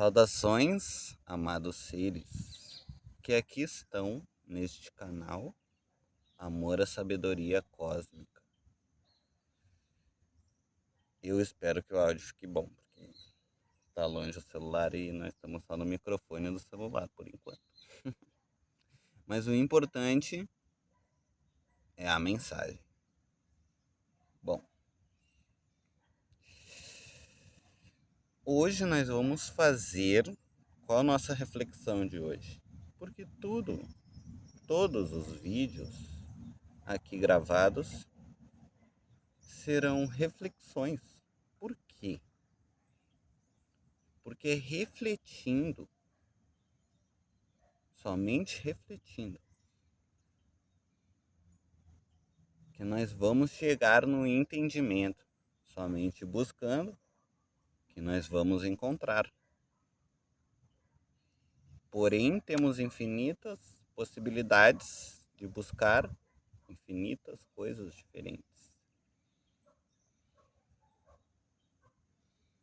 Saudações, amados seres, que aqui estão neste canal Amor à Sabedoria Cósmica. Eu espero que o áudio fique bom, porque está longe o celular e nós estamos só no microfone do celular por enquanto. Mas o importante é a mensagem. Bom, hoje nós vamos fazer qual a nossa reflexão de hoje? Porque todos os vídeos aqui gravados serão reflexões. Por quê? Porque refletindo, somente refletindo, que nós vamos chegar no entendimento. Somente buscando que nós vamos encontrar. Porém, temos infinitas possibilidades de buscar infinitas coisas diferentes.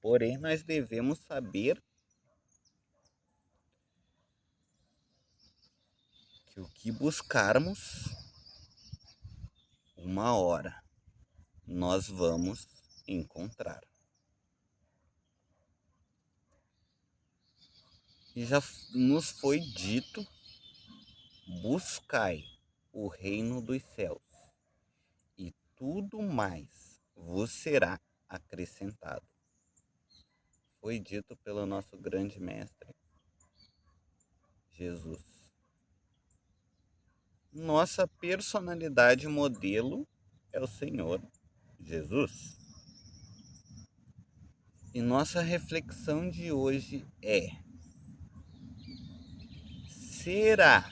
Porém, nós devemos saber que o que buscarmos, uma hora nós vamos encontrar. E já nos foi dito: buscai o reino dos céus, e tudo mais vos será acrescentado. Foi dito pelo nosso grande mestre, Jesus. Nossa personalidade modelo é o Senhor Jesus. E nossa reflexão de hoje é: será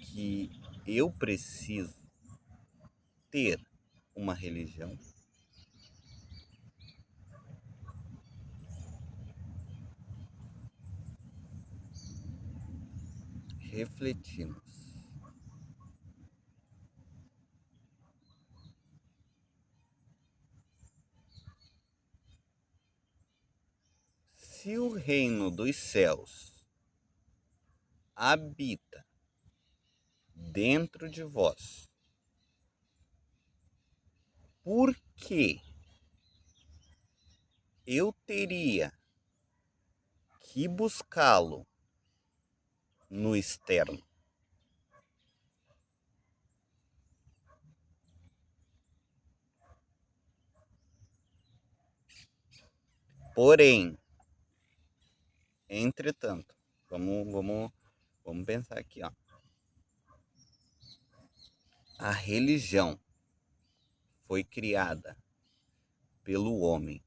que eu preciso ter uma religião? Refletimos. Se o reino dos céus habita dentro de vós, por que eu teria que buscá-lo no externo? Porém, entretanto, vamos pensar aqui, ó. A religião foi criada pelo homem.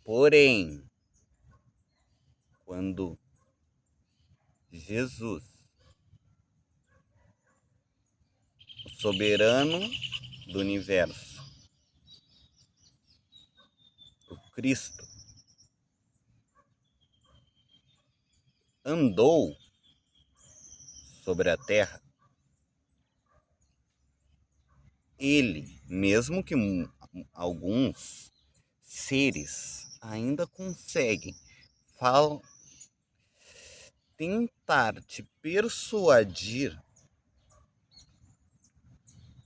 Porém, quando Jesus, o soberano do universo, o Cristo, andou sobre a terra, ele, mesmo que alguns seres ainda conseguem tentar te persuadir,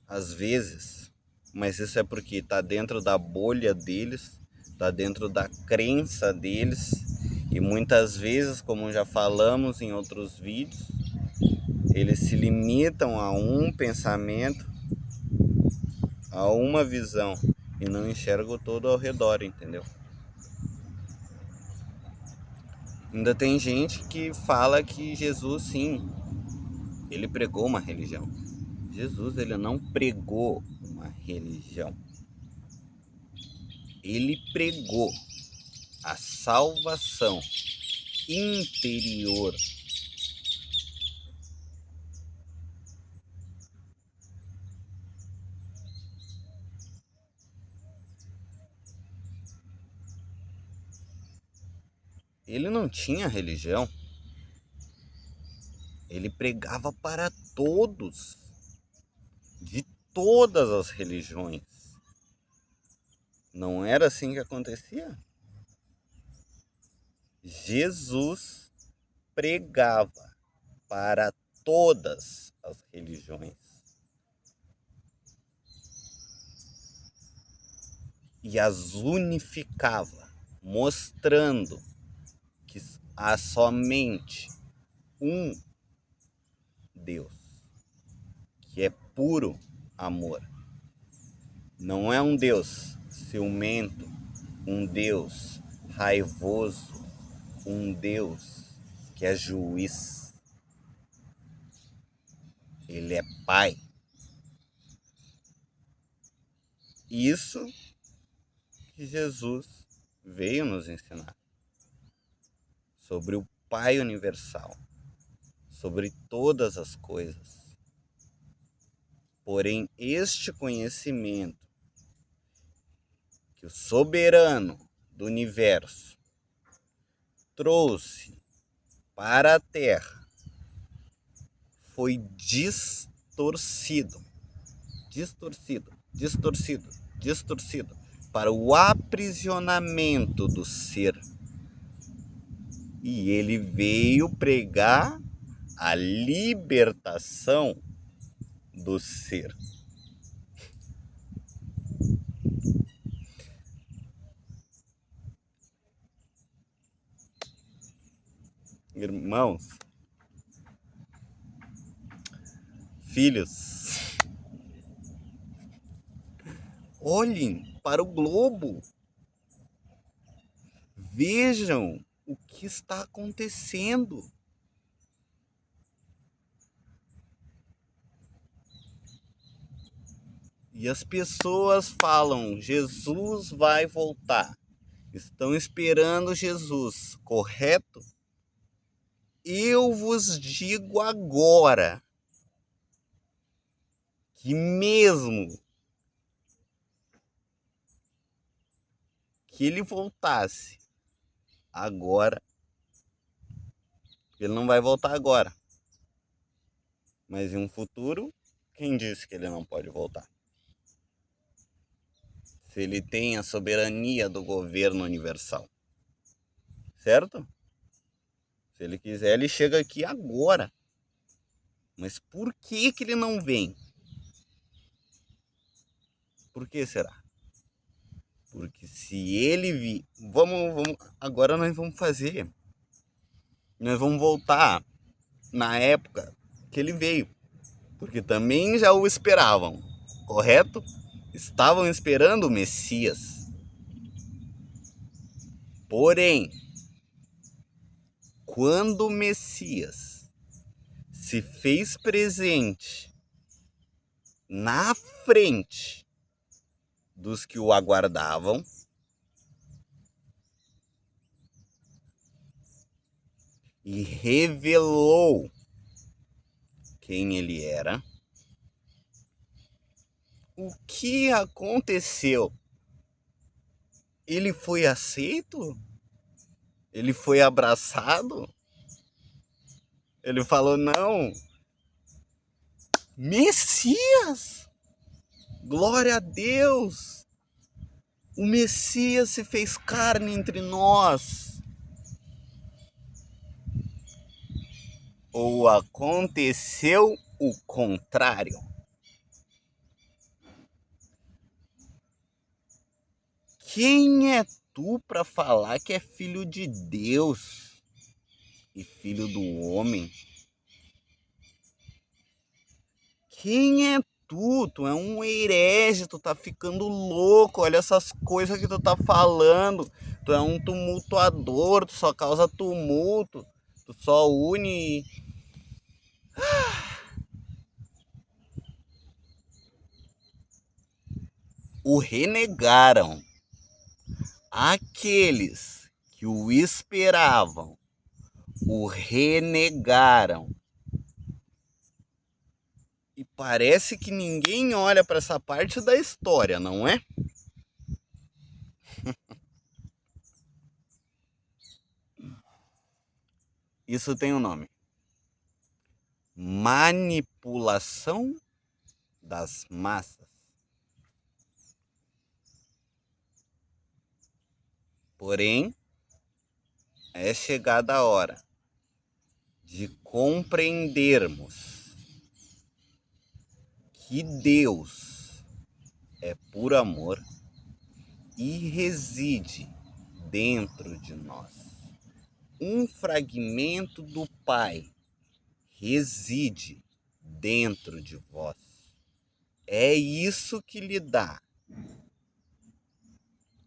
às vezes, mas isso é porque está dentro da bolha deles, está dentro da crença deles, e muitas vezes, como já falamos em outros vídeos, eles se limitam a um pensamento, a uma visão, e não enxergam todo ao redor, entendeu? Ainda tem gente que fala que Jesus, sim, ele pregou uma religião. Jesus, ele não pregou uma religião. Ele pregou a salvação interior. Ele não tinha religião. Ele pregava para todos, de todas as religiões. Não era assim que acontecia? Jesus pregava para todas as religiões e as unificava, mostrando que há somente um Deus, que é puro amor. Não é um Deus ciumento, um Deus raivoso, um Deus que é juiz. Ele é Pai. Isso que Jesus veio nos ensinar sobre o Pai universal, sobre todas as coisas. Porém, este conhecimento que o soberano do universo trouxe para a Terra foi distorcido para o aprisionamento do ser. E ele veio pregar a libertação do ser. Irmãos, filhos, olhem para o globo. Vejam o que está acontecendo. E as pessoas falam: Jesus vai voltar. Estão esperando Jesus, correto? Eu vos digo agora que mesmo que ele voltasse agora, ele não vai voltar agora, mas em um futuro, quem disse que ele não pode voltar? Se ele tem a soberania do governo universal, certo? Se ele quiser, ele chega aqui agora. Mas por que ele não vem? Por que será? Porque se ele vir... Agora nós vamos fazer. Nós vamos voltar na época que ele veio. Porque também já o esperavam, correto? Estavam esperando o Messias. Porém, quando o Messias se fez presente na frente dos que o aguardavam, e revelou quem ele era, o que aconteceu? Ele foi aceito? Ele foi abraçado? Ele falou: não, Messias! Glória a Deus! O Messias se fez carne entre nós. Ou aconteceu o contrário? Quem é tu para falar que é filho de Deus e filho do homem? Quem é tu? Tu é um herege, tu tá ficando louco, olha essas coisas que tu tá falando. Tu é um tumultuador, tu só causa tumulto, tu só une. O renegaram. Aqueles que o esperavam, o renegaram. E parece que ninguém olha para essa parte da história, não é? Isso tem um nome: manipulação das massas. Porém, é chegada a hora de compreendermos que Deus é puro amor e reside dentro de nós. Um fragmento do Pai reside dentro de vós. É isso que lhe dá.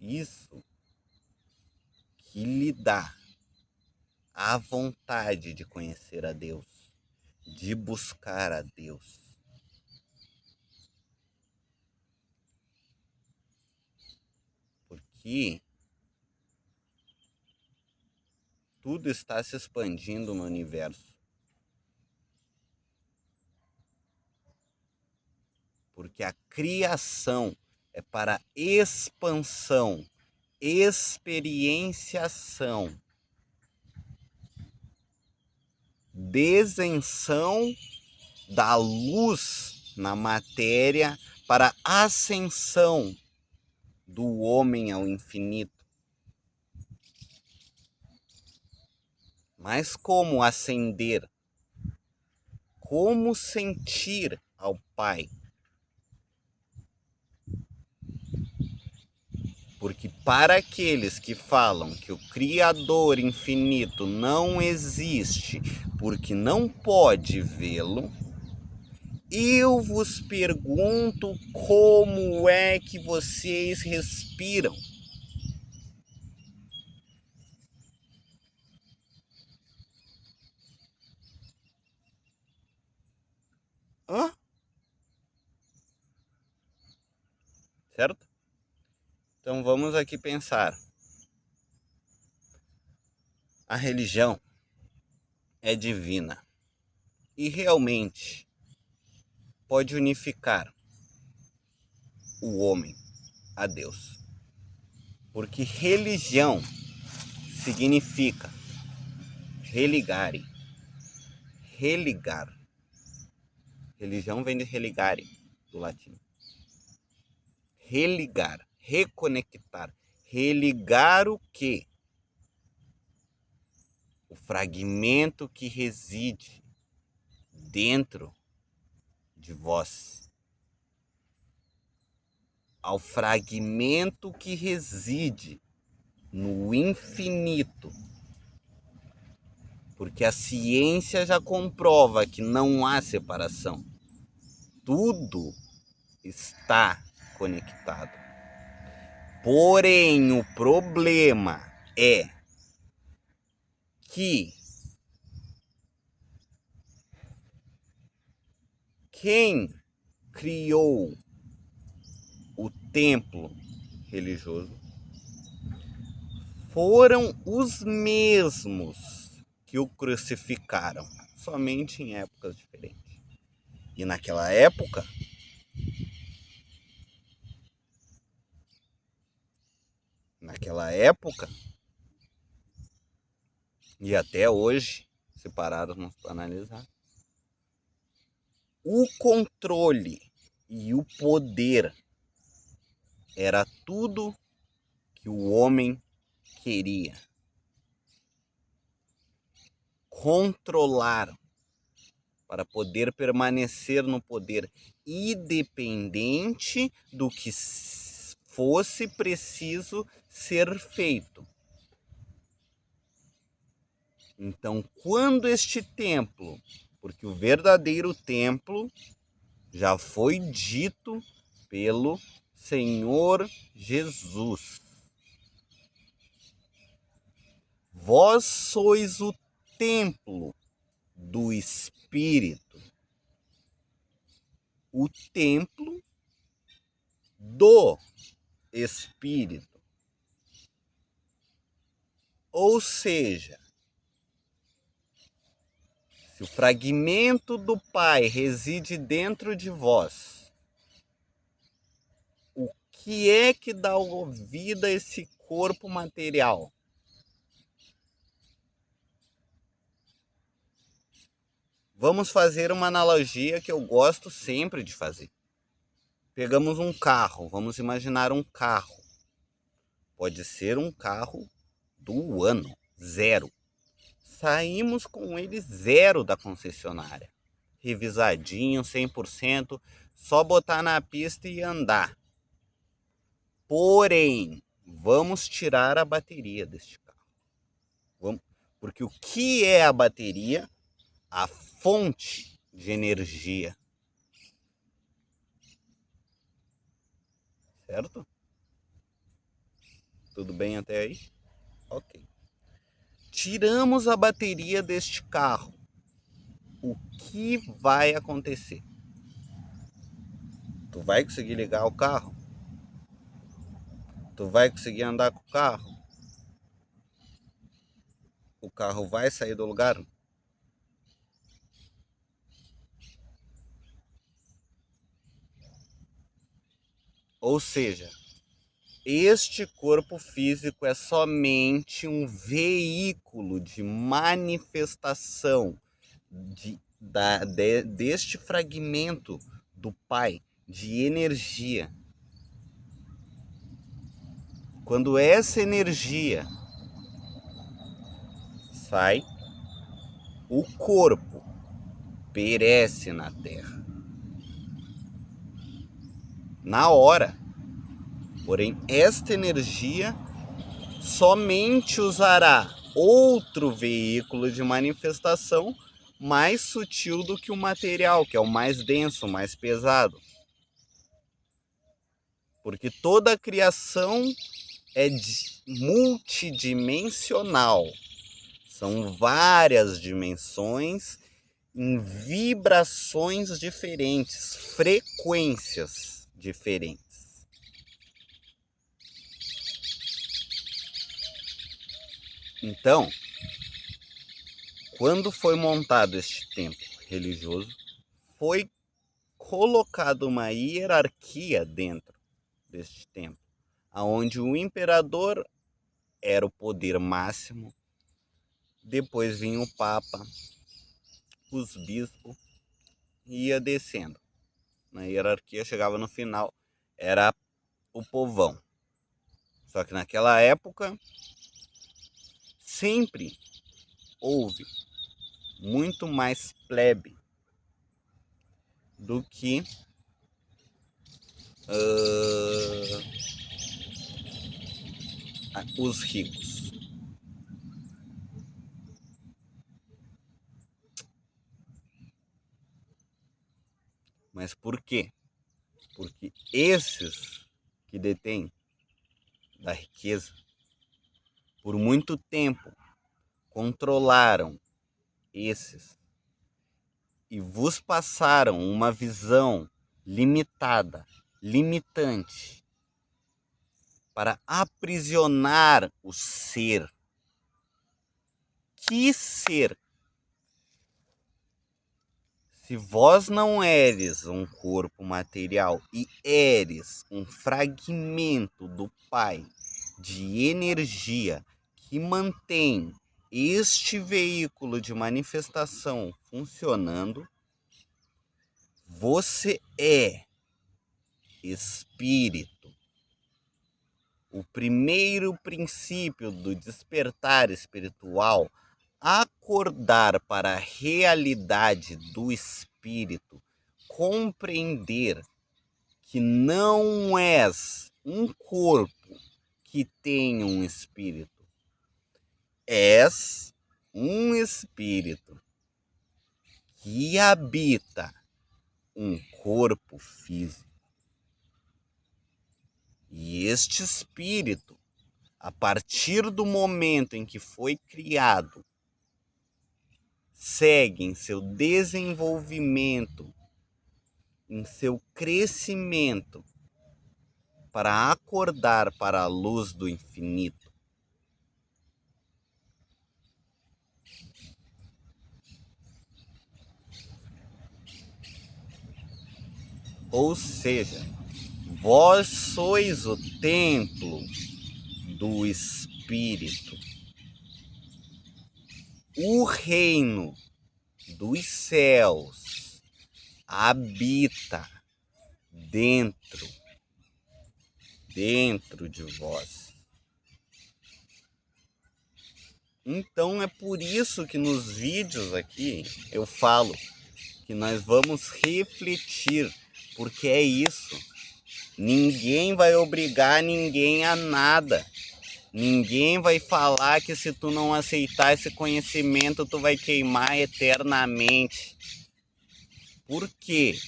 Isso que lhe dá a vontade de conhecer a Deus, de buscar a Deus. Porque tudo está se expandindo no universo. Porque a criação é para expansão, experienciação, desenção da luz na matéria para ascensão do homem ao infinito. Mas como ascender? Como sentir ao Pai? Porque para aqueles que falam que o Criador infinito não existe porque não pode vê-lo, eu vos pergunto como é que vocês respiram. Hã? Certo? Então vamos aqui pensar. A religião é divina e realmente pode unificar o homem a Deus. Porque religião significa religare. Religar. Religião vem de religare, do latim. Religar, reconectar. Religar o quê? O fragmento que reside dentro de vós. Ao fragmento que reside no infinito. Porque a ciência já comprova que não há separação. Tudo está conectado. Porém, o problema é que quem criou o templo religioso foram os mesmos que o crucificaram, somente em épocas diferentes. E naquela época, e até hoje, se pararmos para analisar, o controle e o poder era tudo que o homem queria. Controlar para poder permanecer no poder, independente do que fosse preciso ser feito. Então, quando este templo, porque o verdadeiro templo já foi dito pelo Senhor Jesus. Vós sois o templo do Espírito. O templo do Espírito. Ou seja, se o fragmento do Pai reside dentro de vós, o que é que dá vida a esse corpo material? Vamos fazer uma analogia que eu gosto sempre de fazer. Pegamos um carro, vamos imaginar um carro. Pode ser um carro do ano zero. Saímos com ele zero da concessionária. Revisadinho, 100%, só botar na pista e andar. Porém, vamos tirar a bateria deste carro. Porque o que é a bateria? A fonte de energia. Certo? Tudo bem até aí? Ok. Tiramos a bateria deste carro. O que vai acontecer? Tu vai conseguir ligar o carro? Tu vai conseguir andar com o carro? O carro vai sair do lugar? Ou seja, este corpo físico é somente um veículo de manifestação deste fragmento do Pai, de energia. Quando essa energia sai, o corpo perece na Terra. Na hora. Porém, esta energia somente usará outro veículo de manifestação mais sutil do que o material, que é o mais denso, o mais pesado. Porque toda a criação é multidimensional. São várias dimensões em vibrações diferentes, frequências diferentes. Então, quando foi montado este templo religioso, foi colocada uma hierarquia dentro deste templo, onde o imperador era o poder máximo, depois vinha o papa, os bispos, e ia descendo. Na hierarquia chegava no final, era o povão. Só que naquela época, sempre houve muito mais plebe do que os ricos. Mas por quê? Porque esses que detêm da riqueza, por muito tempo, controlaram esses e vos passaram uma visão limitada, limitante, para aprisionar o ser. Que ser? Se vós não eres um corpo material e eres um fragmento do Pai de energia que mantém este veículo de manifestação funcionando, você é espírito. O primeiro princípio do despertar espiritual, acordar para a realidade do espírito, compreender que não és um corpo que tem um espírito, és um espírito que habita um corpo físico. E este espírito, a partir do momento em que foi criado, segue em seu desenvolvimento, em seu crescimento, para acordar para a luz do infinito. Ou seja, vós sois o templo do Espírito. O reino dos céus habita dentro de vós. Então é por isso que nos vídeos aqui eu falo que nós vamos refletir, porque é isso. Ninguém vai obrigar ninguém a nada. Ninguém vai falar que se tu não aceitar esse conhecimento, tu vai queimar eternamente. Por quê?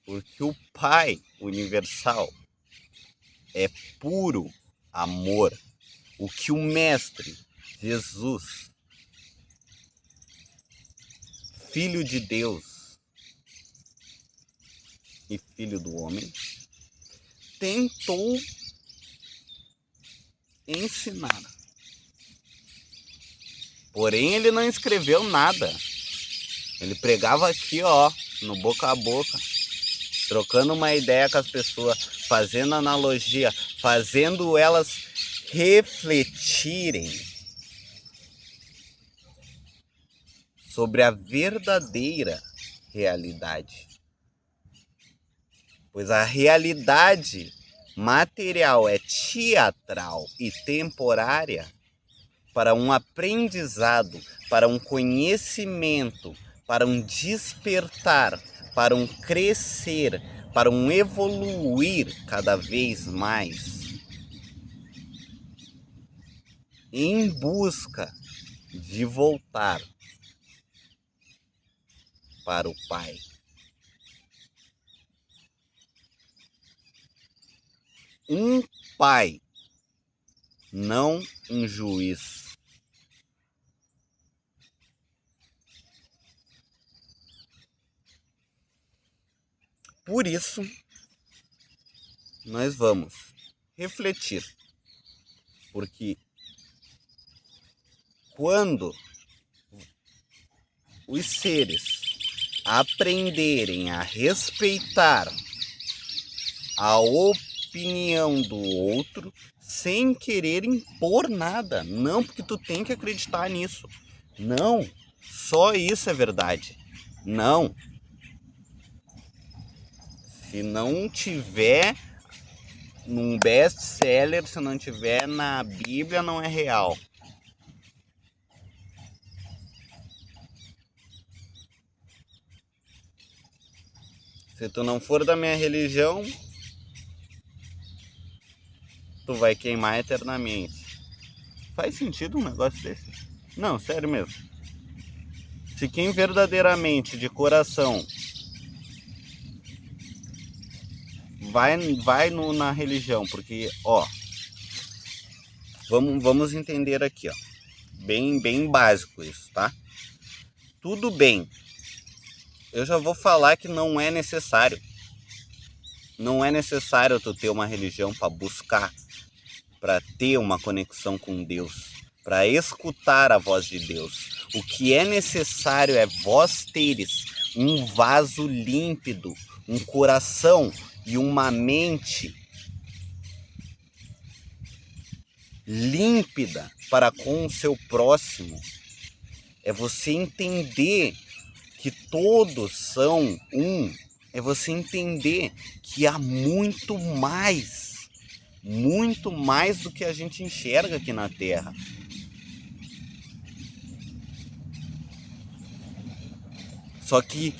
Porque o Pai universal é puro amor. O que o Mestre Jesus, Filho de Deus e Filho do homem, tentou ensinar. Porém, ele não escreveu nada. Ele pregava aqui, ó, no boca a boca, trocando uma ideia com as pessoas, fazendo analogia, fazendo elas refletirem sobre a verdadeira realidade. Pois a realidade material é teatral e temporária para um aprendizado, para um conhecimento, para um despertar, para um crescer, para um evoluir cada vez mais em busca de voltar para o Pai. Um pai, não um juiz. Por isso, nós vamos refletir, porque quando os seres aprenderem a respeitar a opinião do outro sem querer impor nada, não porque tu tem que acreditar nisso, não, só isso é verdade, não. Se não tiver num best-seller, se não tiver na Bíblia, não é real. Se tu não for da minha religião, tu vai queimar eternamente. Faz sentido um negócio desse? Não, sério mesmo. Se quem verdadeiramente, de coração, vai na religião, porque, ó, vamos entender aqui, ó, bem básico isso, tá? Tudo bem, eu já vou falar que não é necessário. Não é necessário tu ter uma religião para buscar, para ter uma conexão com Deus, para escutar a voz de Deus. O que é necessário é vós teres um vaso límpido, um coração e uma mente límpida para com o seu próximo. É você entender que todos são um. É você entender que há muito mais do que a gente enxerga aqui na Terra. Só que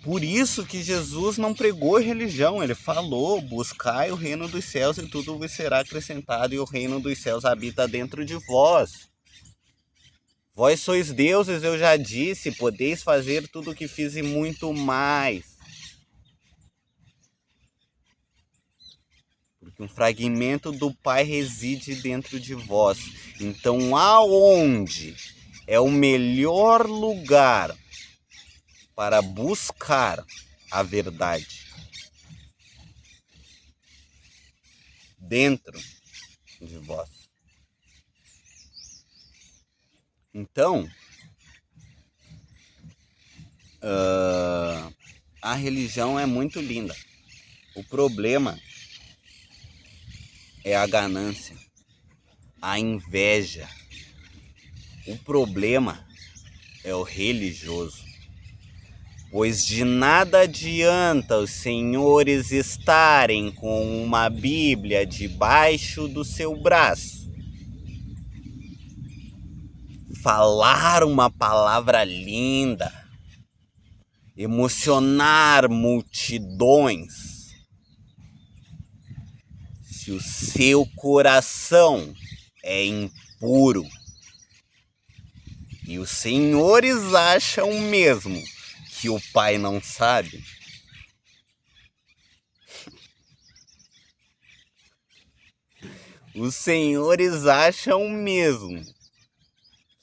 por isso que Jesus não pregou religião, ele falou: buscai o reino dos céus e tudo vos será acrescentado, e o reino dos céus habita dentro de vós. Vós sois deuses, eu já disse, podeis fazer tudo o que fiz e muito mais. Porque um fragmento do Pai reside dentro de vós. Então, aonde é o melhor lugar para buscar a verdade? Dentro de vós. Então, a religião é muito linda. O problema é a ganância, a inveja. O problema é o religioso. Pois de nada adianta os senhores estarem com uma Bíblia debaixo do seu braço falar uma palavra linda, emocionar multidões, se o seu coração é impuro e os senhores acham mesmo que o Pai não sabe, os senhores acham mesmo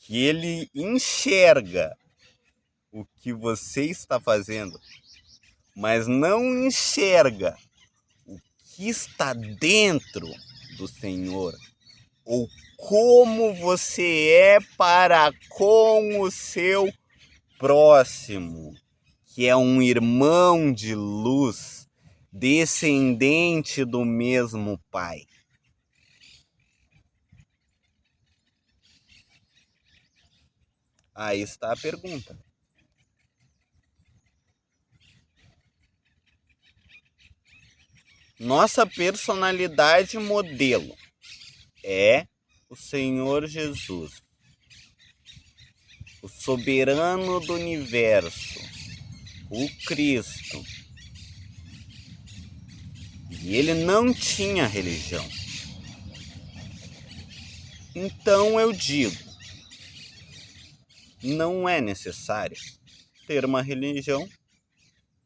que ele enxerga o que você está fazendo, mas não enxerga o que está dentro do Senhor, ou como você é para com o seu próximo, que é um irmão de luz, descendente do mesmo Pai. Aí está a pergunta. Nossa personalidade modelo é o Senhor Jesus, o soberano do universo, o Cristo. E ele não tinha religião. Então eu digo, não é necessário ter uma religião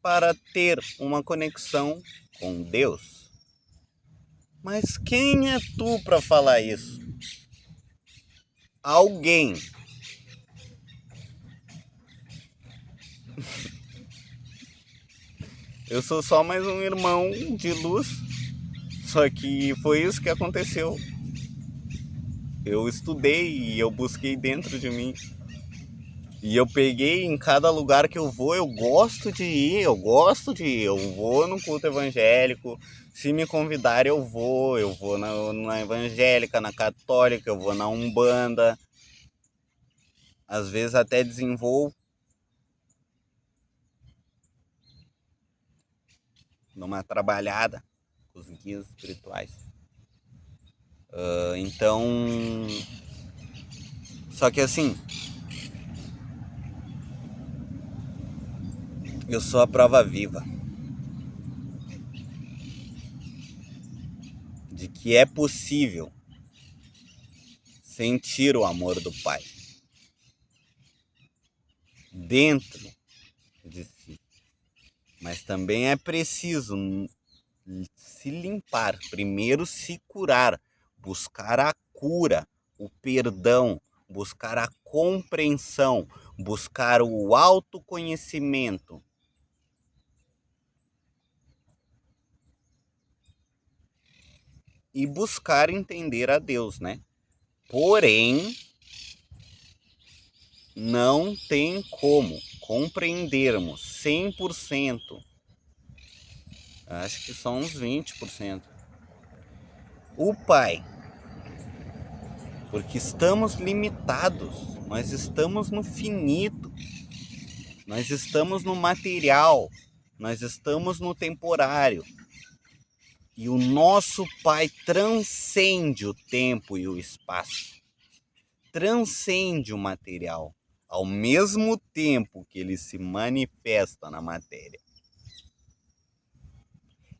para ter uma conexão com Deus. Mas quem é tu para falar isso? Alguém. Eu sou só mais um irmão de luz, só que foi isso que aconteceu. Eu estudei e eu busquei dentro de mim. E eu peguei em cada lugar que eu vou, eu gosto de ir. Eu vou no culto evangélico. Se me convidarem, eu vou na evangélica, na católica, eu vou na Umbanda. Às vezes até desenvolvo numa trabalhada com os guias espirituais. Então, só que assim, eu sou a prova viva de que é possível sentir o amor do Pai dentro de si. Mas também é preciso se limpar, primeiro se curar, buscar a cura, o perdão, buscar a compreensão, buscar o autoconhecimento. E buscar entender a Deus, né? Porém, não tem como compreendermos 100%. Acho que são uns 20%. O Pai. Porque estamos limitados. Nós estamos no finito. Nós estamos no material. Nós estamos no temporário. E o nosso Pai transcende o tempo e o espaço. Transcende o material. Ao mesmo tempo que ele se manifesta na matéria.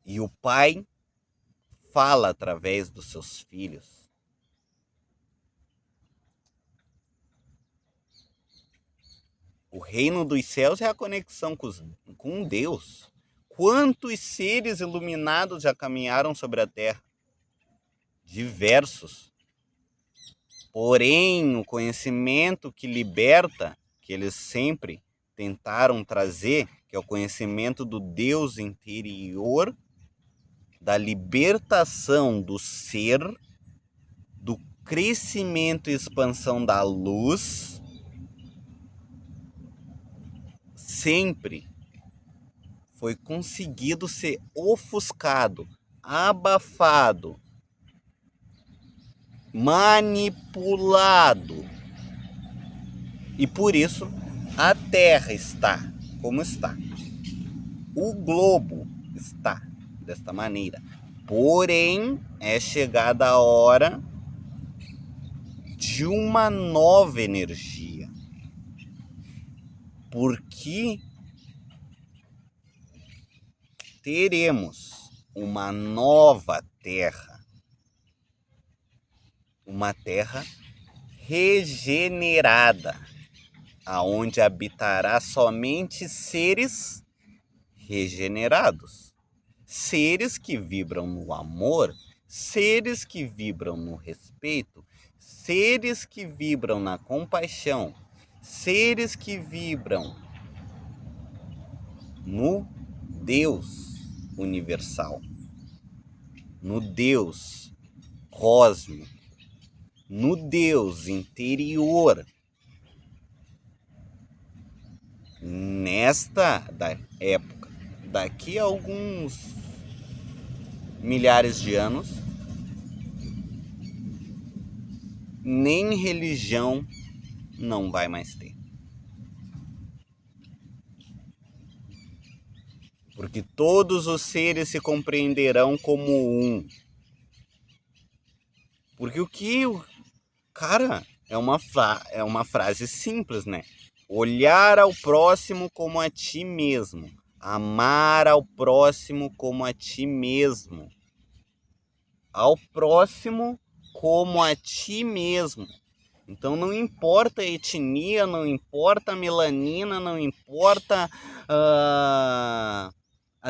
E o Pai fala através dos seus filhos. O reino dos céus é a conexão com Deus. Quantos seres iluminados já caminharam sobre a terra? Diversos. Porém, o conhecimento que liberta, que eles sempre tentaram trazer, que é o conhecimento do Deus interior, da libertação do ser, do crescimento e expansão da luz, sempre foi conseguido ser ofuscado, abafado, manipulado. E por isso a Terra está como está. O globo está desta maneira. Porém, é chegada a hora de uma nova energia. Porque teremos uma nova terra, uma terra regenerada, aonde habitará somente seres regenerados, seres que vibram no amor, seres que vibram no respeito, seres que vibram na compaixão, seres que vibram no Deus universal, no Deus cósmico, no Deus interior. Nesta época, daqui a alguns milhares de anos, nem religião não vai mais ter. Porque todos os seres se compreenderão como um. Porque cara, é uma frase simples, né? Olhar ao próximo como a ti mesmo. Amar ao próximo como a ti mesmo. Ao próximo como a ti mesmo. Então não importa a etnia, não importa a melanina, não importa a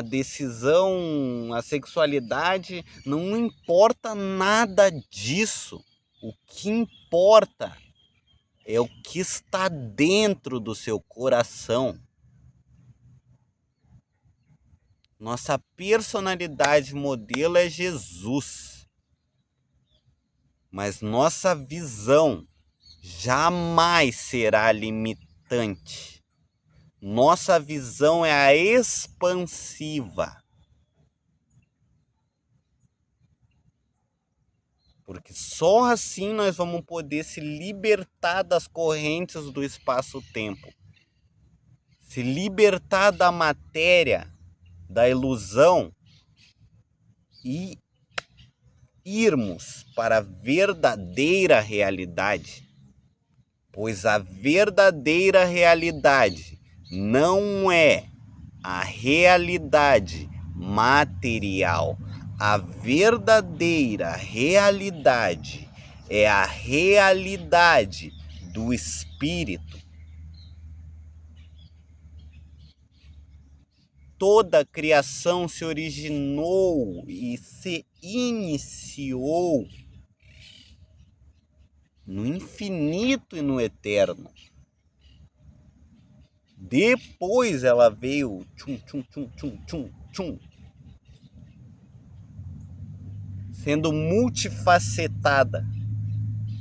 decisão, a sexualidade, não importa nada disso. O que importa é o que está dentro do seu coração. Nossa personalidade modelo é Jesus. Mas nossa visão jamais será limitante. Nossa visão é a expansiva. Porque só assim nós vamos poder se libertar das correntes do espaço-tempo. Se libertar da matéria, da ilusão e irmos para a verdadeira realidade. Pois a verdadeira realidade não é a realidade material. A verdadeira realidade é a realidade do espírito. Toda a criação se originou e se iniciou no infinito e no eterno. Depois ela veio sendo multifacetada.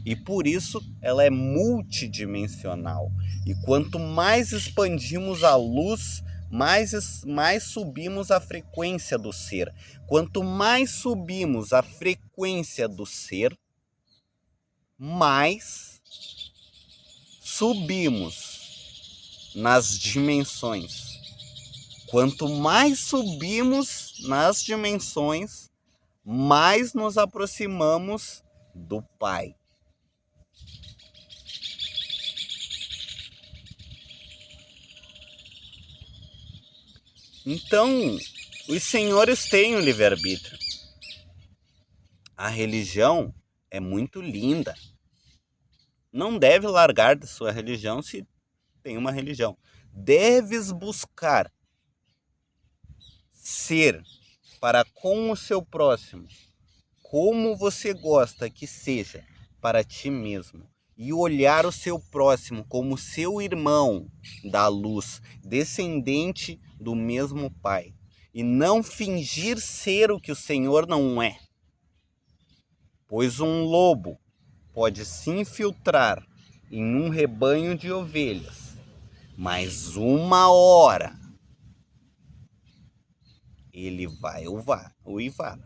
E por isso ela é multidimensional. E quanto mais expandimos a luz, mais subimos a frequência do ser. Quanto mais subimos a frequência do ser, mais subimos nas dimensões. Quanto mais subimos nas dimensões, mais nos aproximamos do Pai. Então, os senhores têm o livre-arbítrio. A religião é muito linda. Não deve largar de sua religião se tem uma religião. Deves buscar ser para com o seu próximo como você gosta que seja para ti mesmo. E olhar o seu próximo como seu irmão da luz, descendente do mesmo Pai. E não fingir ser o que o Senhor não é. Pois um lobo pode se infiltrar em um rebanho de ovelhas, mas uma hora ele vai uivar.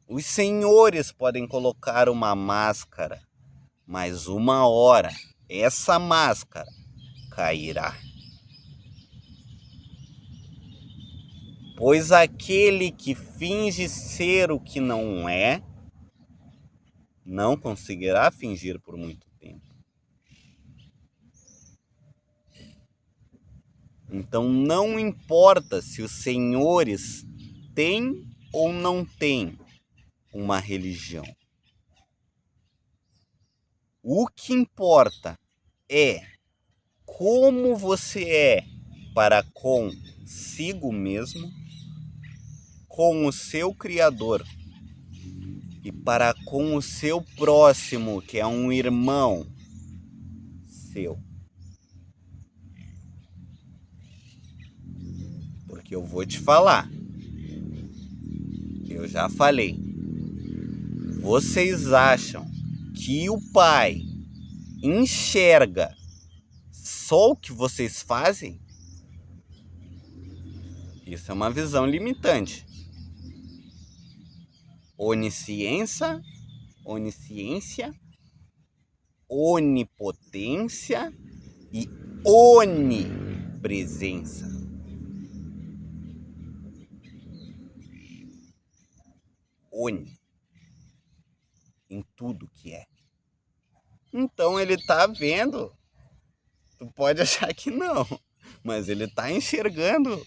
Os senhores podem colocar uma máscara, mas uma hora essa máscara cairá. Pois aquele que finge ser o que não é, Não conseguirá fingir por muito tempo. Então não importa se os senhores têm ou não têm uma religião. O que importa é como você é para consigo mesmo, com o seu Criador e para com o seu próximo, que é um irmão seu. Porque eu vou te falar, eu já falei, vocês acham que o Pai enxerga só o que vocês fazem? Isso é uma visão limitante. Onisciência, onipotência e onipresença. Oni. Em tudo que é. Então ele tá vendo. Tu pode achar que não, mas ele tá enxergando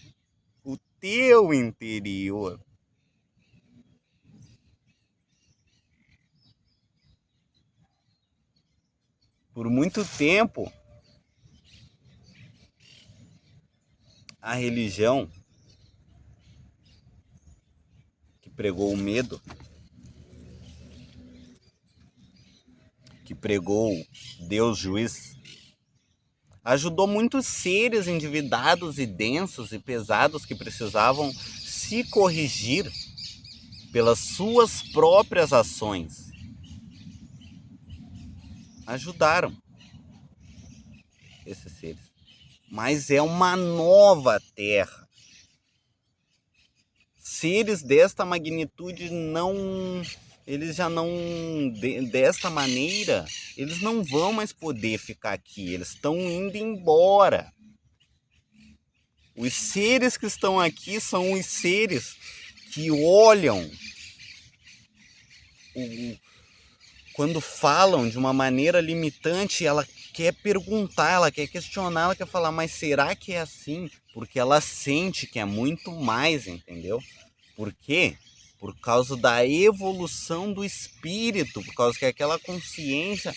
o teu interior. Por muito tempo, a religião que pregou o medo, que pregou Deus juiz, ajudou muitos seres endividados e densos e pesados que precisavam se corrigir pelas suas próprias ações. Ajudaram esses seres. Mas é uma nova terra. Seres desta magnitude eles já não, desta maneira, eles não vão mais poder ficar aqui, eles estão indo embora. Os seres que estão aqui são os seres que olham, quando falam de uma maneira limitante, ela quer perguntar, ela quer questionar, ela quer falar, mas será que é assim? Porque ela sente que é muito mais, entendeu? Por quê? Por causa da evolução do espírito, por causa que aquela consciência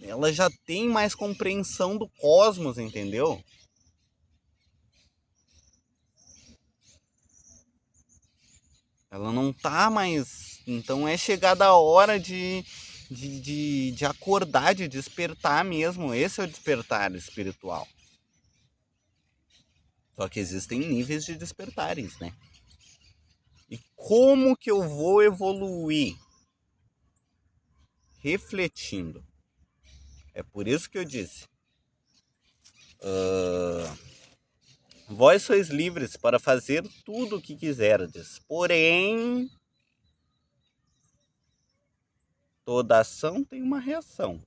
ela já tem mais compreensão do cosmos, entendeu? Ela não tá mais... Então é chegada a hora de acordar, de despertar mesmo. Esse é o despertar espiritual. Só que existem níveis de despertares, né? E como que eu vou evoluir? Refletindo. É por isso que eu disse. Vós sois livres para fazer tudo o que quiserdes. Porém, toda ação tem uma reação.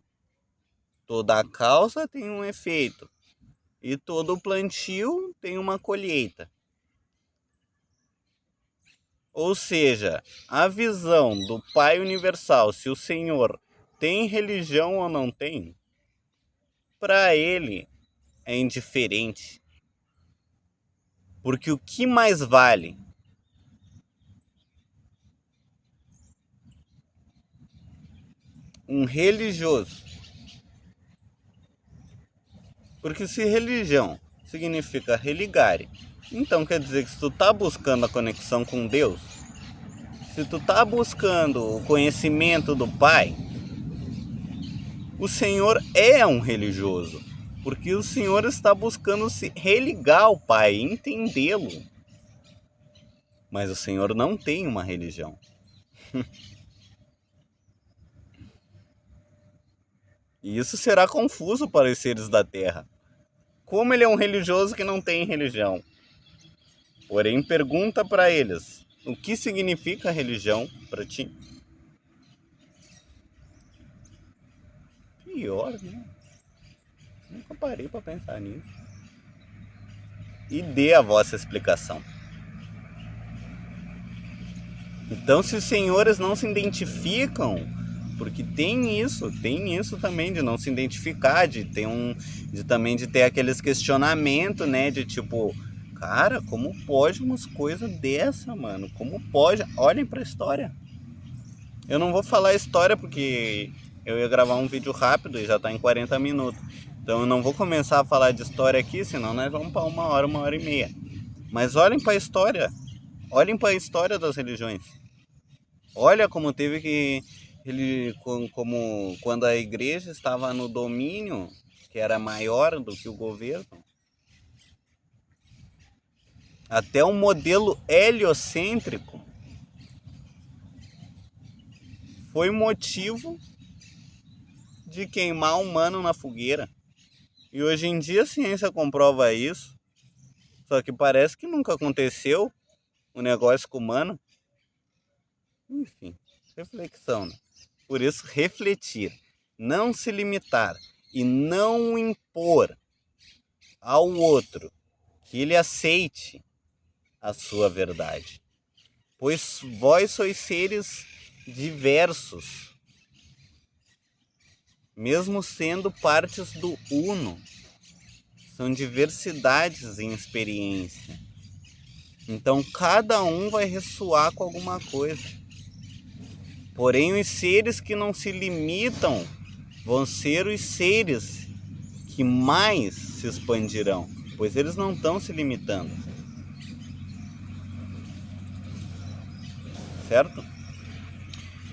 Toda causa tem um efeito. E todo plantio tem uma colheita. Ou seja, a visão do Pai Universal, se o Senhor tem religião ou não tem, para ele é indiferente. Porque o que mais vale? Um religioso. Porque se religião significa religare, então quer dizer que se tu tá buscando a conexão com Deus, se tu tá buscando o conhecimento do Pai, o Senhor é um religioso. Porque o Senhor está buscando se religar ao Pai, entendê-lo. Mas o Senhor não tem uma religião. E isso será confuso para os seres da Terra. Como ele é um religioso que não tem religião? Porém, pergunta para eles, o que significa religião para ti? Pior, né? Nunca parei para pensar nisso. E dê a vossa explicação. Então, se os senhores não se identificam Porque tem isso também de não se identificar, também de ter aqueles questionamentos, né, de tipo, cara, como pode umas coisas dessa, mano? Como pode? Olhem pra história. Eu não vou falar a história porque eu ia gravar um vídeo rápido e já tá em 40 minutos. Então eu não vou começar a falar de história aqui, senão nós vamos para 1 hora e meia. Mas olhem para a história. Olhem para a história das religiões. Olha como teve que como quando a igreja estava no domínio, que era maior do que o governo, até um modelo heliocêntrico foi motivo de queimar humano na fogueira. E hoje em dia a ciência comprova isso. Só que parece que nunca aconteceu o negócio com o humano. Enfim, reflexão, né? Por isso, refletir, não se limitar e não impor ao outro que ele aceite a sua verdade. Pois vós sois seres diversos, mesmo sendo partes do uno. São diversidades em experiência. Então cada um vai ressoar com alguma coisa. Porém, os seres que não se limitam vão ser os seres que mais se expandirão, pois eles não estão se limitando. Certo?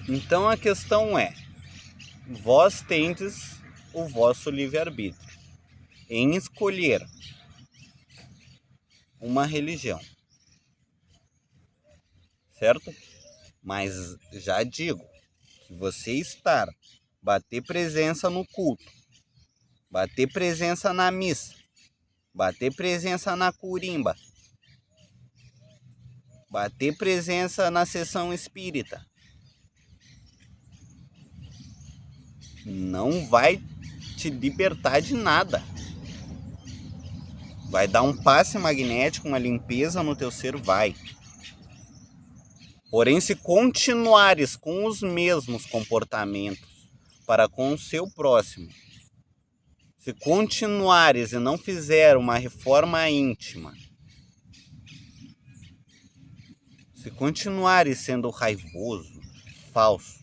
Então a questão é, vós tendes o vosso livre-arbítrio em escolher uma religião. Certo? Mas já digo que você bater presença no culto, bater presença na missa, bater presença na curimba, bater presença na sessão espírita, não vai te libertar de nada. Vai dar um passe magnético, uma limpeza no teu ser, vai. Porém, se continuares com os mesmos comportamentos para com o seu próximo, se continuares e não fizer uma reforma íntima, se continuares sendo raivoso, falso,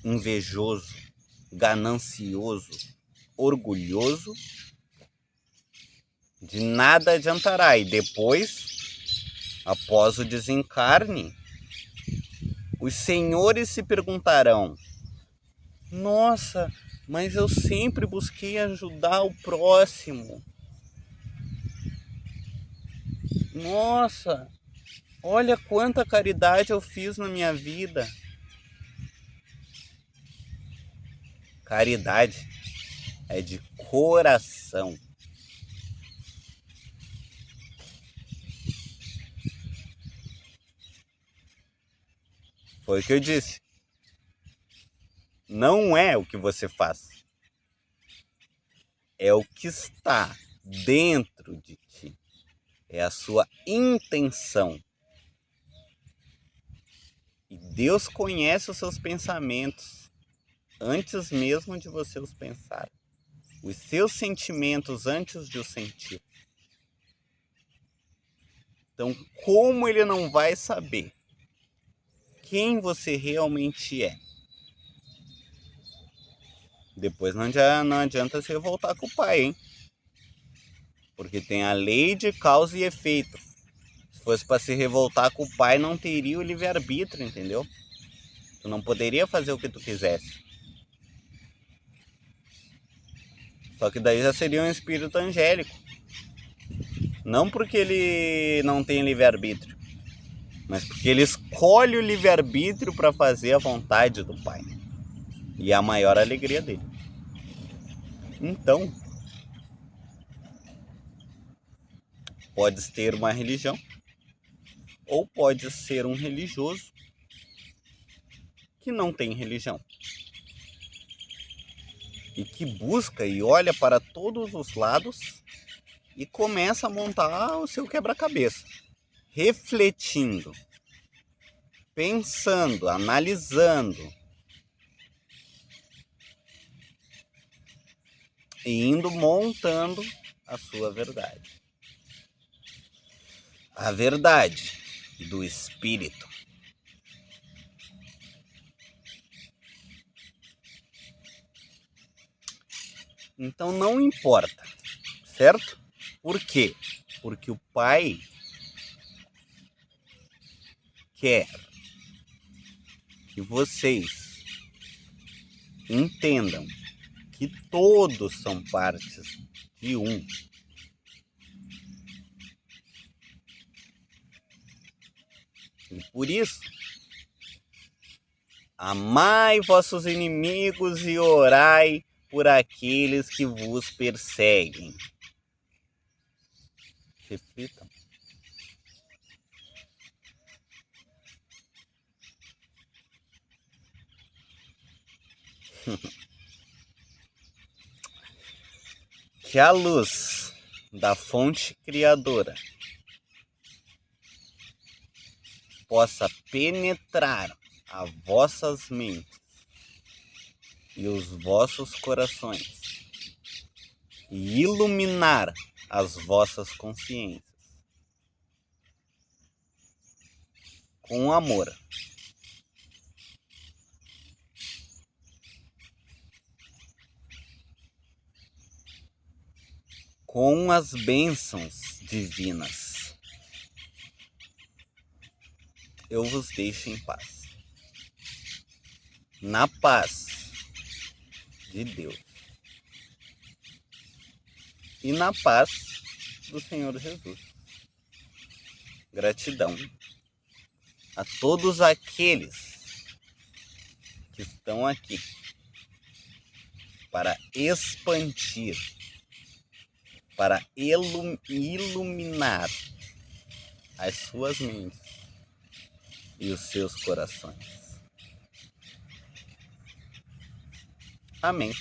invejoso, ganancioso, orgulhoso, de nada adiantará. E depois, após o desencarne, os senhores se perguntarão: nossa, mas eu sempre busquei ajudar o próximo. Nossa, olha quanta caridade eu fiz na minha vida. Caridade é de coração. Foi o que eu disse. Não é o que você faz. É o que está dentro de ti. É a sua intenção. E Deus conhece os seus pensamentos antes mesmo de você os pensar. Os seus sentimentos antes de os sentir. Então, como ele não vai saber quem você realmente é? Depois não adianta se revoltar com o pai, hein? Porque tem a lei de causa e efeito. Se fosse para se revoltar com o pai, não teria o livre-arbítrio, entendeu? Tu não poderia fazer o que tu quisesse. Só que daí já seria um espírito angélico. Não porque ele não tem livre-arbítrio, mas porque ele escolhe o livre-arbítrio para fazer a vontade do pai. E é a maior alegria dele. Então, podes ter uma religião, ou pode ser um religioso que não tem religião. E que busca e olha para todos os lados e começa a montar o seu quebra-cabeça. Refletindo, pensando, analisando e indo montando a sua verdade. A verdade do Espírito. Então não importa, certo? Por quê? Porque o Pai quer que vocês entendam que todos são partes de um. E por isso, amai vossos inimigos e orai por aqueles que vos perseguem. Reflitam. Que a luz da fonte criadora possa penetrar as vossas mentes e os vossos corações e iluminar as vossas consciências com amor. Com as bênçãos divinas. Eu vos deixo em paz. Na paz de Deus. E na paz do Senhor Jesus. Gratidão a todos aqueles que estão aqui para expandir, para iluminar as suas mentes e os seus corações. Amém.